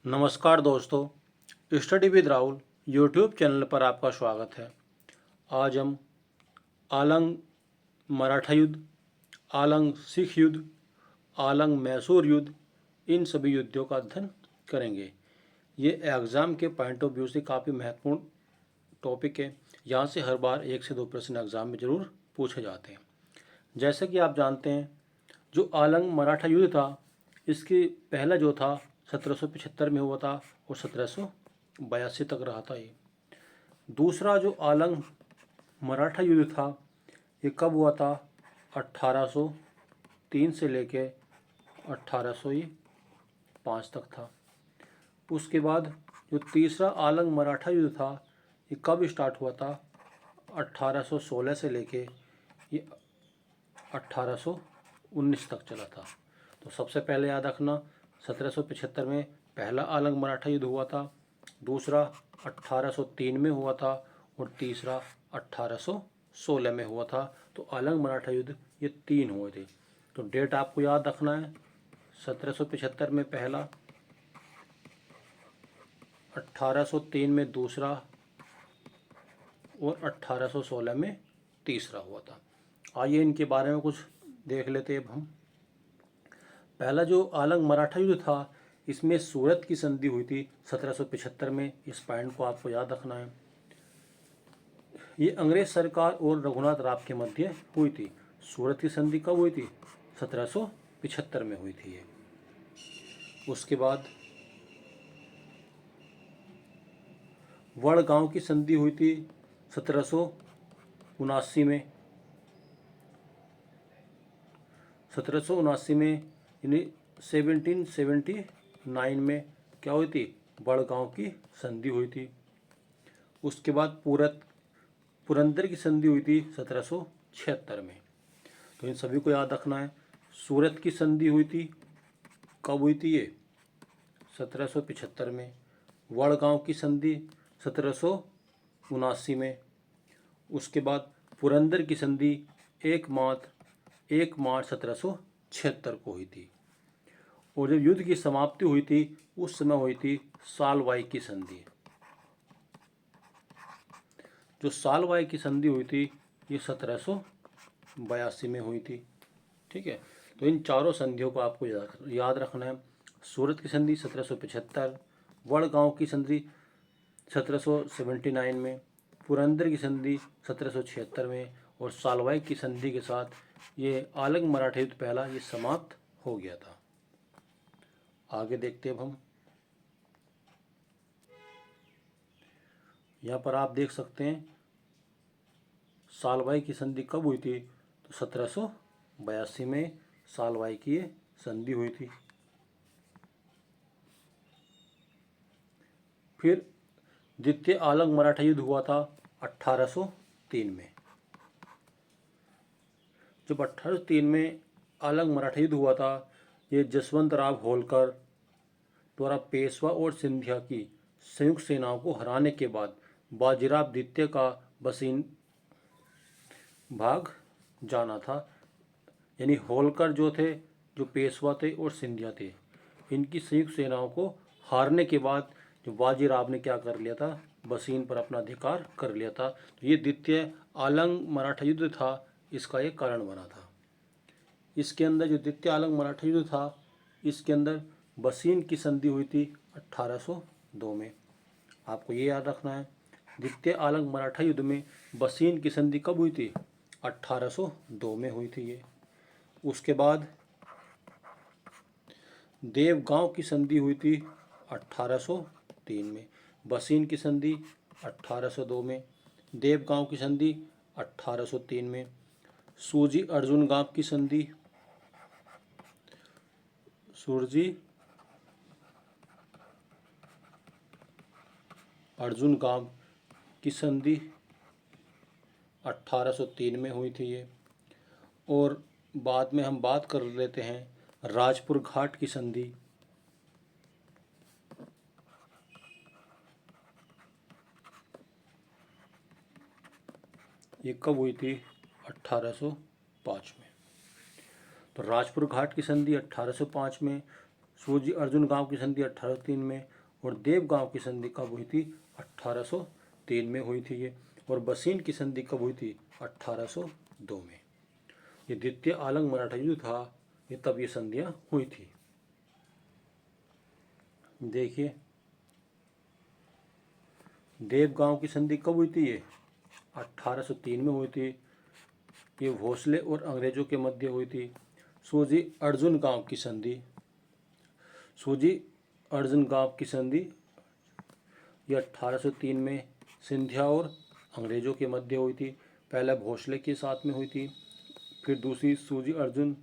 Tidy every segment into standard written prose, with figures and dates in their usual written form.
नमस्कार दोस्तों, study with Rahul YouTube channel पर आपका स्वागत है। आज हम आलंग मराठा युद्ध, आलंग सिख युद्ध, आलंग मैसूर युद्ध, इन सभी युद्धों का अध्ययन करेंगे। ये एग्ज़ाम के पॉइंट ऑफ व्यू से काफ़ी महत्वपूर्ण टॉपिक है। यहाँ से हर बार 1 से 2 प्रश्न एग्ज़ाम में ज़रूर पूछे जाते हैं। जैसे कि आप जानते हैं, जो आलंग मराठा युद्ध था, इसके पहला जो था 1775 में हुआ था और 1782 तक रहा था ये। दूसरा जो आलंग मराठा युद्ध था, ये कब हुआ था? 1803 से लेके 1805 तक था। उसके बाद जो तीसरा आलंग मराठा युद्ध था, ये कब स्टार्ट हुआ था? 1816 से लेके ये 1819 तक चला था। तो सबसे पहले याद रखना, 1775 में पहला आलंग मराठा युद्ध हुआ था, दूसरा 1803 में हुआ था और तीसरा 1816 में हुआ था। तो आलंग मराठा युद्ध ये 3 हुए थे। तो डेट आपको याद रखना है, 1775 में पहला, 1803 में दूसरा और 1816 में तीसरा हुआ था। आइए इनके बारे में कुछ देख लेते हैं अब हम। पहला जो आलंग मराठा युद्ध था, इसमें सूरत की संधि हुई थी 1775 में। इस पॉइंट को आपको याद रखना है। ये अंग्रेज सरकार और रघुनाथ राव के मध्य हुई थी। सूरत की संधि कब हुई थी? 1775 में हुई थी ये। उसके बाद वड़गांव की संधि हुई थी 1779 में। 1779 में यानी 1779 में क्या हुई थी? वड़गांव की संधि हुई थी। उसके बाद पुरंदर की संधि हुई थी 1776 में। तो इन सभी को याद रखना है। सूरत की संधि हुई थी, कब हुई थी ये? 1775 में। वड़गांव की संधि 1779 में। उसके बाद पुरंदर की संधि 1 मार्च 1776 को हुई थी। और जब युद्ध की समाप्ति हुई थी, उस समय हुई थी सालवाई की संधि। जो सालवाई की संधि हुई थी, ये 1782 में हुई थी। ठीक है, तो इन चारों संधियों को आपको याद रखना है। सूरत की संधि 1775, वड़गांव की संधि 1779 में, पुरंदर की संधि 1776 में और सालवाई की संधि के साथ ये आलंग मराठा युद्ध पहला ये समाप्त हो गया था। आगे देखते अब हम। यहाँ पर आप देख सकते हैं सालवाई की संधि कब हुई थी? तो 1782 में सालवाई की ये संधि हुई थी। फिर द्वितीय आलंग मराठा युद्ध हुआ था 1803 में। जब 1803 में आलंग मराठा युद्ध हुआ था, ये जसवंत राव होलकर द्वारा पेशवा और सिंधिया की संयुक्त सेनाओं को हराने के बाद बाजीराव द्वितीय का बसीन भाग जाना था। यानी होलकर जो थे, जो पेशवा थे और सिंधिया थे, इनकी संयुक्त सेनाओं को हारने के बाद जो बाजीराव ने क्या कर लिया था? बसीन पर अपना अधिकार कर लिया था। ये द्वितीय आलंग मराठा युद्ध था, इसका एक कारण बना था। इसके अंदर जो द्वितीय आलंग मराठा युद्ध था, इसके अंदर बसीन की संधि हुई थी 1802 में। आपको ये याद रखना है, द्वितीय आलंग मराठा युद्ध में बसीन की संधि कब हुई थी? 1802 में हुई थी ये। उसके बाद देवगांव की संधि हुई थी 1803 में। बसीन की संधि 1802 में, देवगांव की संधि 1803 में। सूरजी अर्जुन गांव की संधि, सूरजी अर्जुन गांव की संधि 1803 में हुई थी ये। और बाद में हम बात कर लेते हैं राजपुर घाट की संधि। ये कब हुई थी? 1805 में। तो राजपुर घाट की संधि 1805 में, सूरजी अर्जुन गांव की संधि 1803 में और देवगांव की संधि कब हुई थी? 1803 में हुई थी ये। और बसीन की संधि कब हुई थी? 1802 में। ये द्वितीय आलंग मराठा युद्ध था, ये तब ये संधियां हुई थी। देखिए देवगांव की संधि कब हुई थी? ये 1803 में हुई थी। ये भोसले और अंग्रेजों के मध्य हुई थी। सोजी अर्जुन गांव की संधि, सोजी अर्जुन गांव की संधि ये 1803 में सिंधिया और अंग्रेजों के मध्य हुई थी। पहले भोसले के साथ में हुई थी, फिर दूसरी सूजी अर्जुन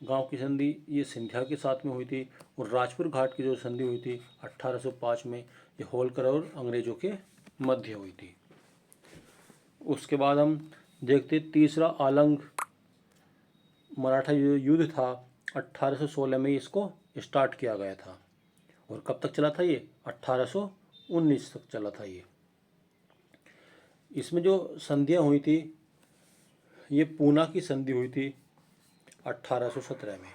गांव की संधि ये सिंधिया के साथ में हुई थी। और राजपुर घाट की जो संधि हुई थी 1805 में, ये होलकर और अंग्रेजों के मध्य हुई थी। उसके बाद हम देखते तीसरा आलंग मराठा युद्ध था, 1816 में इसको स्टार्ट किया गया था। और कब तक चला था ये? 1819 तक चला था ये। इसमें जो संधियाँ हुई थी, ये पूना की संधि हुई थी 1817 में।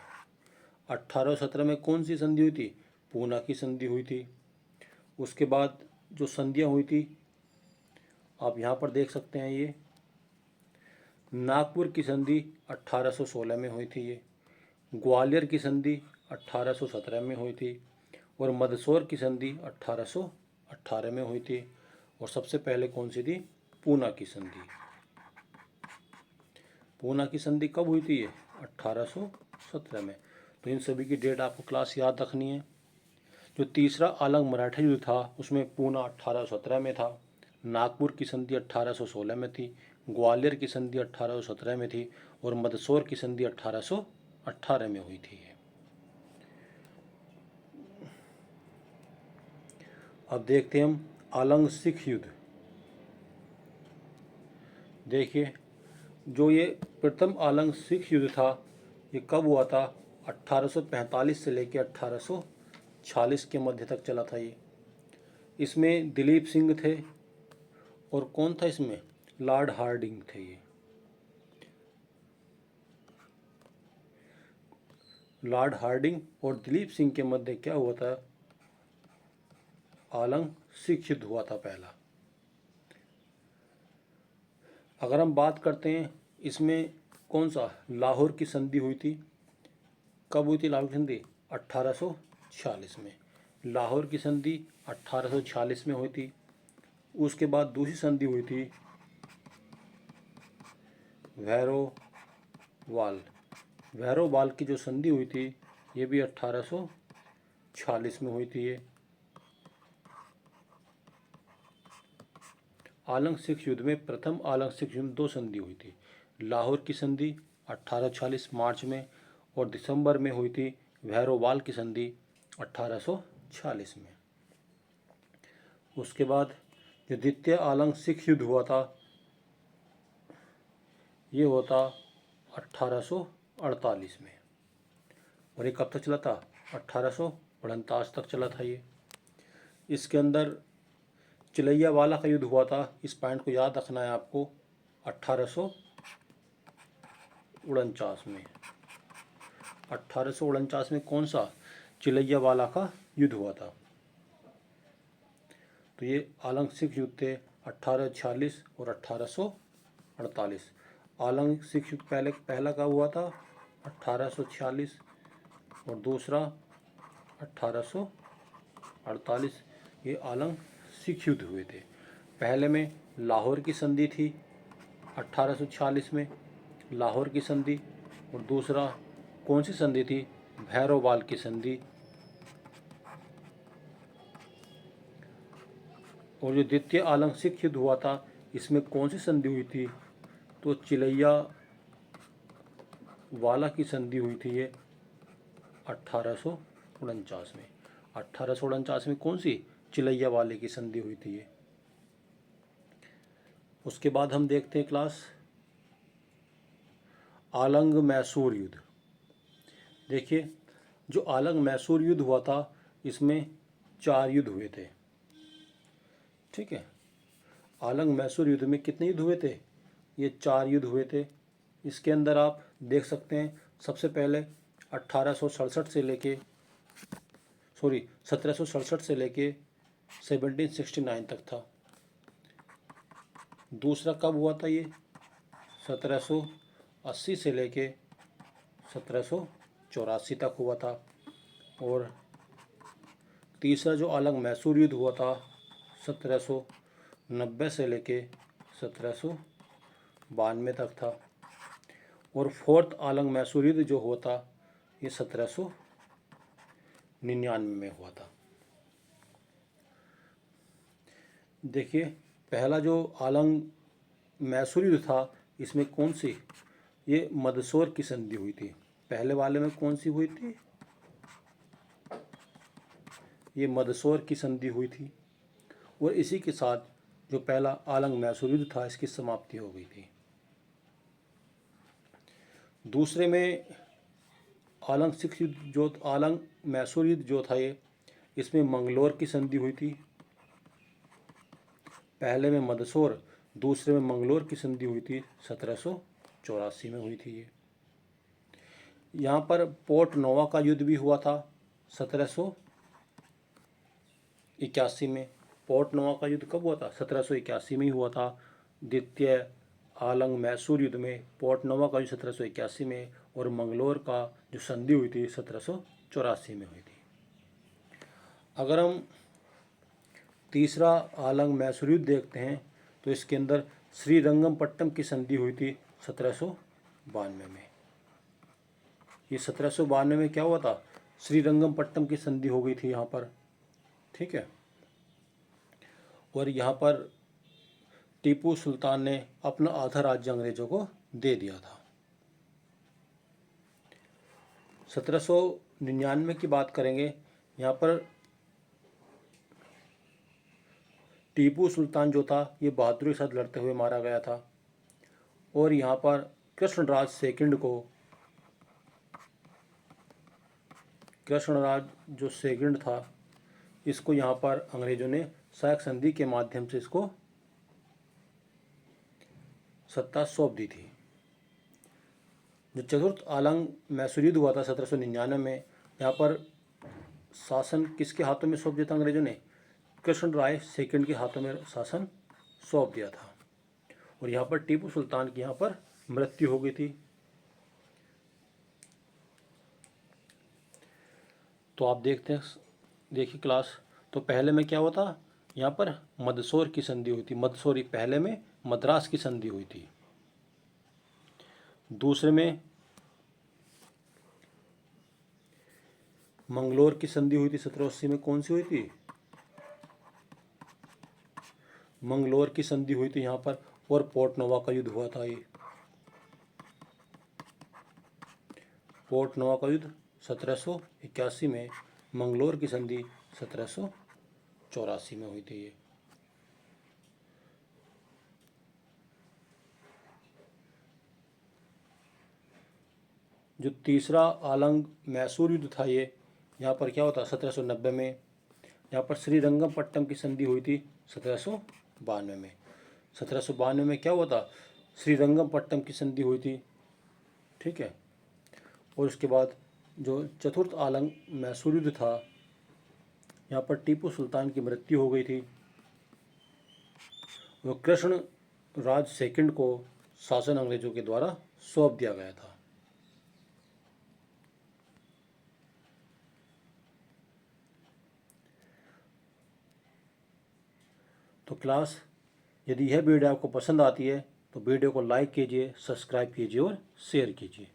1817 में कौन सी संधि हुई थी? पूना की संधि हुई थी। उसके बाद जो संधियाँ हुई थी आप यहाँ पर देख सकते हैं, ये नागपुर की संधि 1816 में हुई थी। ये ग्वालियर की संधि 1817 में हुई थी। और मंदसौर की संधि 1818 में हुई थी। और सबसे पहले कौन सी थी? पूना की संधि। पूना की संधि कब हुई थी? ये 1817 में। तो इन सभी की डेट आपको क्लास याद रखनी है। जो तीसरा आलंग मराठा युद्ध था उसमें पूना 1817 में था, नागपुर की संधि 1816 में थी, ग्वालियर की संधि 1817 में थी और मंदसौर की संधि 1818 में हुई थी। अब देखते हैं हम आलंग सिख युद्ध। देखिए जो ये प्रथम आलंग सिख युद्ध था ये कब हुआ था? 1845 से लेकर 1846 के मध्य तक चला था ये। इसमें दिलीप सिंह थे और कौन था इसमें? लॉर्ड हार्डिंग थे ये। लॉर्ड हार्डिंग और दिलीप सिंह के मध्य क्या हुआ था? आलंग सिख युद्ध हुआ था पहला। अगर हम बात करते हैं इसमें कौन सा? लाहौर की संधि हुई थी। कब हुई थी लाहौर की संधि? 1846 में। लाहौर की संधि 1846 में हुई थी। उसके बाद दूसरी संधि हुई थी भैरोवाल। भैरोवाल की जो संधि हुई थी ये भी 1846 में हुई थी। ये आलंग सिख युद्ध में प्रथम आलंग सिख युद्ध दो संधि हुई थी। लाहौर की संधि 1846 मार्च में और दिसंबर में हुई थी भैरोवाल की संधि 1846 में। उसके बाद जो द्वितीय आलंग सिख युद्ध हुआ था ये हुआ था 1848 में। और ये कब तक चला था? 1849 तक चला था ये। इसके अंदर चिलैयावाला का युद्ध हुआ था। इस पॉइंट को याद रखना है आपको। 1849 में। 1849 में कौन सा? चिलैयावाला का युद्ध हुआ था। तो ये आलंग सिख युद्ध थे 1846 और 1848। आलंग सिख युद्ध पहला कब हुआ था? 1846 और दूसरा 1848। ये आलंग सिख युद्ध हुए थे। पहले में लाहौर की संधि थी 1846 में, लाहौर की संधि। और दूसरा कौन सी संधि थी? भैरोवाल की संधि। और जो द्वितीय आलंग सिख युद्ध हुआ था इसमें कौन सी संधि हुई थी? तो चिलैयावाला की संधि हुई थी ये 1849 में। 1849 में कौन सी? चिलैयावाले की संधि हुई थी ये। उसके बाद हम देखते हैं क्लास आलंग मैसूर युद्ध। देखिए जो आलंग मैसूर युद्ध हुआ था इसमें 4 युद्ध हुए थे। ठीक है, आलंग मैसूर युद्ध में कितने युद्ध हुए थे? ये 4 युद्ध हुए थे। इसके अंदर आप देख सकते हैं सबसे पहले 1867 से लेके 1767 से लेके 1769 तक था। दूसरा कब हुआ था ये? 1780 से लेके 1784 तक हुआ था। और तीसरा जो आलंग मैसूर युद्ध हुआ था 1790 से लेके 1792 तक था। और फोर्थ आलंग मैसूर युद्ध जो हुआ था ये 1799 में हुआ था। देखिए, पहला जो आलंग मैसूर युद्ध था इसमें कौन सी, ये मंदसौर की संधि हुई थी। पहले वाले में कौन सी हुई थी? ये मंदसौर की संधि हुई थी। और इसी के साथ जो पहला आलंग मैसूर युद्ध था इसकी समाप्ति हो गई थी। दूसरे में आलंग सिख युद्ध जो आलंग मैसूर युद्ध जो था ये, इसमें मंगलोर की संधि हुई थी। पहले में मंदसौर, दूसरे में मंगलोर की संधि हुई थी 1784 में हुई थी ये। यहाँ पर पोर्ट नोवा का युद्ध भी हुआ था 1781 में। पोर्ट नोवा का युद्ध कब हुआ था? 1781 में ही हुआ था। द्वितीय आलंग मैसूर युद्ध में पोर्ट नोवा का युद्ध 1781 में, और मंगलोर का जो संधि हुई थी 1784 में हुई थी। अगर हम तीसरा आलंग मैसूर युद्ध देखते हैं तो इसके अंदर श्रीरंगपट्टनम की संधि हुई थी 1792 में। ये 1792 में क्या हुआ था? श्रीरंगपट्टनम की संधि हो गई थी यहाँ पर, ठीक है। और यहाँ पर टीपू सुल्तान ने अपना आधा राज्य अंग्रेजों को दे दिया था। 1799 की बात करेंगे। यहाँ पर टीपू सुल्तान जो था ये बहादुरी के साथ लड़ते हुए मारा गया था। और यहाँ पर कृष्णराज सेकंड को, कृष्णराज जो सेकंड था इसको यहाँ पर अंग्रेजों ने सहायक संधि के माध्यम से इसको सत्ता सौंप दी थी। जो चतुर्थ आलंग मैसूर युद्ध हुआ था 1799 में, यहाँ पर शासन किसके हाथों में सौंप दिया था अंग्रेजों ने? कृष्णराय सेकंड के हाथों में शासन सौंप दिया था। और यहाँ पर टीपू सुल्तान की यहाँ पर मृत्यु हो गई थी। तो आप देखते हैं, देखिए क्लास, तो पहले में क्या हुआ था? यहाँ पर मंदसौर की संधि हुई थी। मंदसौर पहले में मद्रास की संधि हुई थी। दूसरे में मंगलोर की संधि हुई थी 1780 में। कौन सी हुई थी? मंगलोर की संधि हुई थी यहाँ पर। और पोर्ट नोवा का युद्ध हुआ था ये। पोर्ट नोवा का युद्ध 1781 में, मंगलोर की संधि 1784 में हुई थी ये। जो तीसरा आलंग मैसूर युद्ध था ये, यहाँ पर क्या होता? 1790 में। यहाँ पर श्रीरंगपट्टनम की संधि हुई थी 1792 में। 1792 में क्या हुआ था? श्रीरंगपट्टनम की संधि हुई थी, ठीक है। और उसके बाद जो चतुर्थ आलंग मैसूर युद्ध था, यहाँ पर टीपू सुल्तान की मृत्यु हो गई थी। वो कृष्ण राज सेकंड को शासन अंग्रेजों के द्वारा सौंप दिया गया था। तो क्लास, यदि यह वीडियो आपको पसंद आती है तो वीडियो को लाइक कीजिए, सब्सक्राइब कीजिए और शेयर कीजिए।